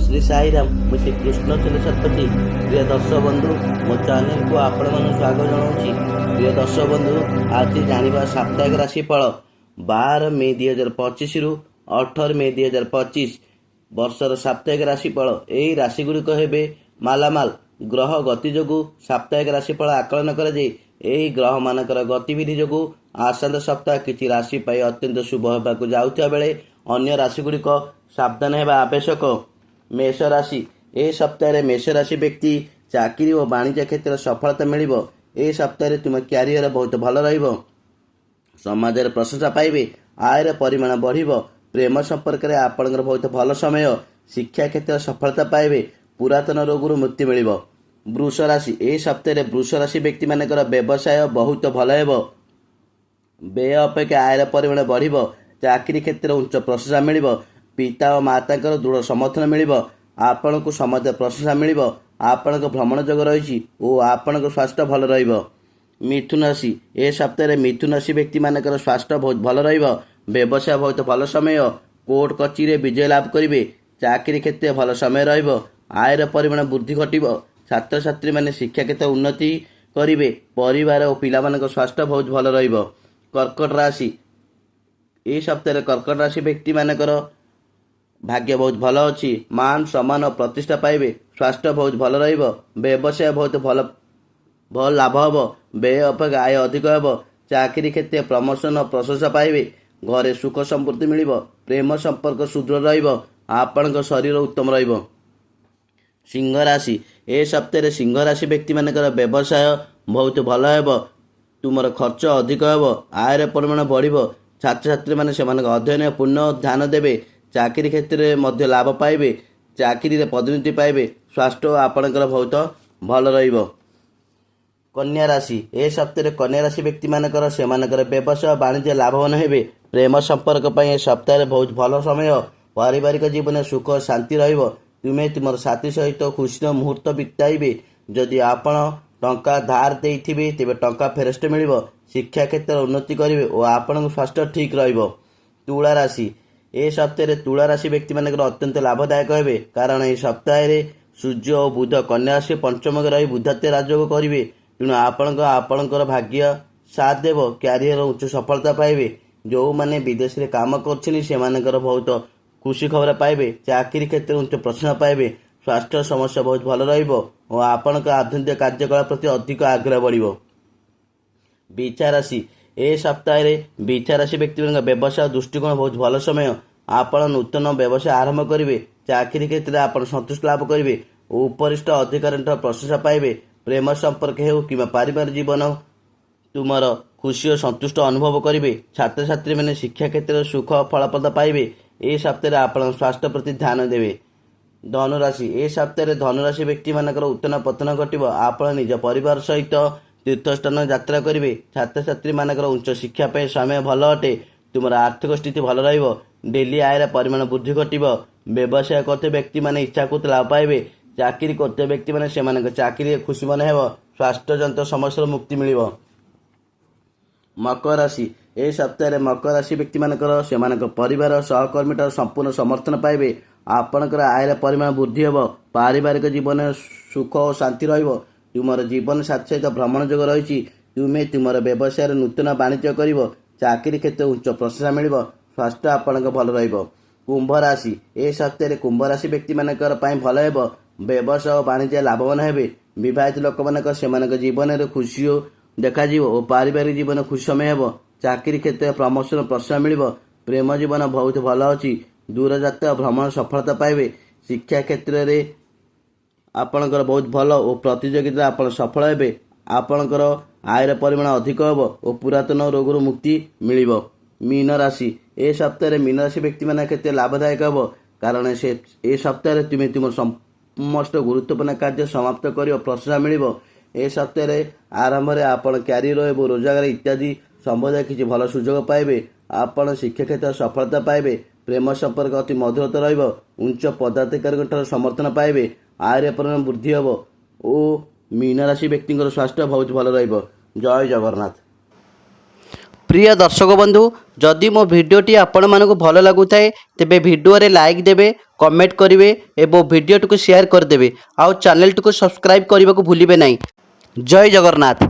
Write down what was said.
श्री साईराम मु श्री कृष्ण शतपथी। प्रिय दर्शक बंधु मो चैनल को आपण मन स्वागत जनाऊँगी। प्रिय दर्शक बंधु आज जाना साप्ताहिक राशिफल 12 मे 2025 रु 18 मे 2025 वर्षर साप्ताहिक राशिफल। यही राशिगुड़िक हेबे मालामाल ग्रह गति जोगु साप्ताहिक राशिफल आकलन कराଯାଏ। यही ग्रह मानकर गतिविधि जोगु आसंत सप्ताह किछि राशि पाई अत्यंत शुभ होबाकु जाउथिया बेले अन्य राशिगुड़िक सावधान हेबा आवश्यक। मेष राशि ए सप्ताह मेष राशि व्यक्ति चाकरी और वाणिज्य क्षेत्र सफलता मिलिबो। ए सप्ताह तुम क्यारियर बहुत भल रहिबो। समाज रे प्रशंसा पाइबे। आयर परिमाण बढ़िबो। प्रेम संपर्क रे आपनकर बहुत भल समय। शिक्षा क्षेत्र सफलता पाइबे। पुरातन रोगरु मुक्ति मिलिबो। वृष राशि ए सप्ताह वृष राशि व्यक्ति मानकर व्यवसाय बहुत भल हेबो। व्यय अपेक्षा आयर परिमाण बढ़िबो। चाकरी क्षेत्र उच्च प्रशंसा मिलिबो। पिता और मातांकर दृढ़ समर्थन मिलिबो। आपनको समाज प्रशंसा मिलिबो। आपनक भ्रमण जोग रही और आपनक स्वास्थ्य भल रहिबो। मिथुन राशि ए सप्ताह मिथुन राशि व्यक्ति मानकर स्वास्थ्य बहुत भल रहिबो। व्यवसाय बहुत भल समय। कोर्ट कचेरी विजय लाभ करिवे। चाकरी क्षेत्र भल समय रहिबो। आयर परिमाण वृद्धि घटिबो। छात्र छात्री माने शिक्षा क्षेत्र उन्नति करिवे। परिवार और पिलामानक स्वास्थ्य बहुत भल रहिबो। कर्कट राशि ए सप्ताह कर्कट राशि व्यक्ति मानकर भाग्य बहुत भल अच्छी। मान सम्मान और प्रतिष्ठा पाइबे। स्वास्थ्य बहुत भल रहिबो। व्यवसाय बहुत भल लाभ हबो। व्यय अपेक्षा आय अधिक हबो। चाकरी क्षेत्र प्रमोशन और प्रशंसा पाइबे। घरे सुख समृद्धि मिलिबो। प्रेम संपर्क सुदृढ़ रहिबो। आपनक शरीर उत्तम रहिबो। सिंह राशि ए सप्ताह सिंह राशि व्यक्ति मानकर व्यवसाय बहुत भल हेबो। तुमर खर्च अधिक हेबो। आयर परिमाण बढ़िबो। छात्र छात्री माने सेमानक अध्ययन पूर्ण ध्यान देबे। चाकरी क्षेत्र में मध्य लाभ पाइबे। चाकरी रे पदोन्नति पाइबे। स्वास्थ्य आपनकर बहुत भल रहिबो। कन्या राशि ए सप्ताह कन्या राशि व्यक्ति मानकर सेमानकर व्यवसाय वाणिज्य लाभवान हेबे। प्रेम संपर्क पई ए सप्ताह बहुत भल समय। पारिवारिक जीवन सुख और शांति रहिबो। तुमे तुमर साथी सहित खुशी मुहूर्त बिताइबे। जदि आपण टंका धार देइथिबे तेबे टंका फेरस्त मिलिबो। शिक्षा क्षेत्र उन्नति करिवे और आपन स्वास्थ्य ठीक रहिबो। तुला राशि ए सप्ताह तुला राशि व्यक्ति मानकर अत्यंत लाभदायक हेबे। कारण ए सप्ताह सूर्य और बुध कन्या राशि पंचम रही बुधात्य राजयोग करिवे। तेणु आपणकर भाग्य साथ देव। क्यारियर उच्च सफलता पाइबे। जो माने विदेश रे काम करछिनी सेमानकर बहुत खुशी खबर पाइबे। चाकरी क्षेत्र उच्च प्रशंसा पाइबे। स्वास्थ्य समस्या बहुत भल रहिबो और आपणकर आध्यात्मिक कार्यकलाप प्रति अधिक आग्रह बढ़िबो। बिछा राशि ए सप्ताह बिछा राशि व्यक्ति व्यवसाय दृष्टिकोण बहुत भल समय। आपण नूतन व्यवसाय आरंभ करिवे। चाकरी क्षेत्र आपण संतुष्ट लाभ करिवे। उपरिष्ठ अधिकारी प्रशंसा पाइबे। प्रेम संपर्क हेउ कि पारिवारिक जीवन तुमर खुशी और संतुष्ट अनुभव करिवे। छात्र छात्री माने शिक्षा क्षेत्र सुख फलप्रद पाइबे। ए सप्ताह आपण स्वास्थ्य प्रति ध्यान देवे। धनुराशि ए सप्ताह धनुराशि व्यक्ति मानकर उत्थान पतन घटिबो। आपण निज परिवार सहित तीर्थस्थान यात्रा करिवे। छात्र छात्री मानकर उच्च शिक्षा पे समय भल अटे। तुमर आर्थिक स्थिति भल रहिबो। डेली आयर परिमाण वृद्धि घटिबो। व्यवसाय करते व्यक्ति माने इच्छाकृत लाभ पाइबे। चाकरी करते व्यक्ति माने सेमानक चाकरी खुशी मन हेबो। स्वास्थ्य जंत समस्या मुक्ति मिलिबो। मकर राशि ए सप्ताह मकर राशि व्यक्ति मानकर सेमानक परिवार सहकर्मी संपूर्ण समर्थन पाइबे। आपणकर आयर परिमाण वृद्धि हेबो। पारिवारिक जीवन सुख और शांति रहिबो। तुमर जीवन साथी सहित भ्रमण जोग रही। तुमे तुमर व्यवसाय नूतन वाणिज्य करिवो। चाकरी क्षेत्र उच्च प्रशंसा मिलिबो। स्वास्थ्य आपणक भल रहिबो। कुंभ राशि ए सप्ताह कुंभ राशि व्यक्ति मानकर पई भल हेबो। व्यवसाय और वाणिज्य लाभवान हेबे। विवाहित लोक मानक सेमानक जीवन रे खुशी देखा जीवो और पारिवारिक जीवन खुशी समय हेबो। चाकरी क्षेत्र प्रमोशन प्रशंसा मिलिबो। प्रेम जीवन बहुत भल अछि। दूर यात्रा भ्रमण सफलता पाइबे। शिक्षा क्षेत्र में आपणकर बहुत भल और प्रतियोगिता आपण सफल हेबे। आपणकर आयर परिमाण अधिक हेबो और पुरातन रोगरु मुक्ति मिलिबो। मीन राशि ए सप्ताह मीन राशि व्यक्ति माने केते लाभदायक हेबो। कारण से ए सप्ताह तुमे तुम समस्त गुरुत्वपूर्ण कार्य समाप्त करियो। प्रशंसा मिलिबो। ए सप्ताह आरंभ में आपण क्यारियर और रोजगार इत्यादि संबंध किसी भल सुजोग पाइबे। आपण शिक्षा क्षेत्र सफलता पाइबे। प्रेम संपर्क अति मधुरता रहिबो। उच्च पदाधिकारी समर्थन पाइबे। आय परिमाण वृद्धि हेबो और मीन राशि व्यक्ति स्वास्थ्य बहुत भल रहिबो। जय जगन्नाथ। प्रिय दर्शक बंधु जदि मो भिडियोटी आपण मानक भल लगुଥାଏ तेबे भिडियो रे लाइक देबे कमेंट करेंगे और वीडियो को शेयर करदे आउ चैनल को सब्सक्राइब करने को भूलिए नहीं। जय जगन्नाथ।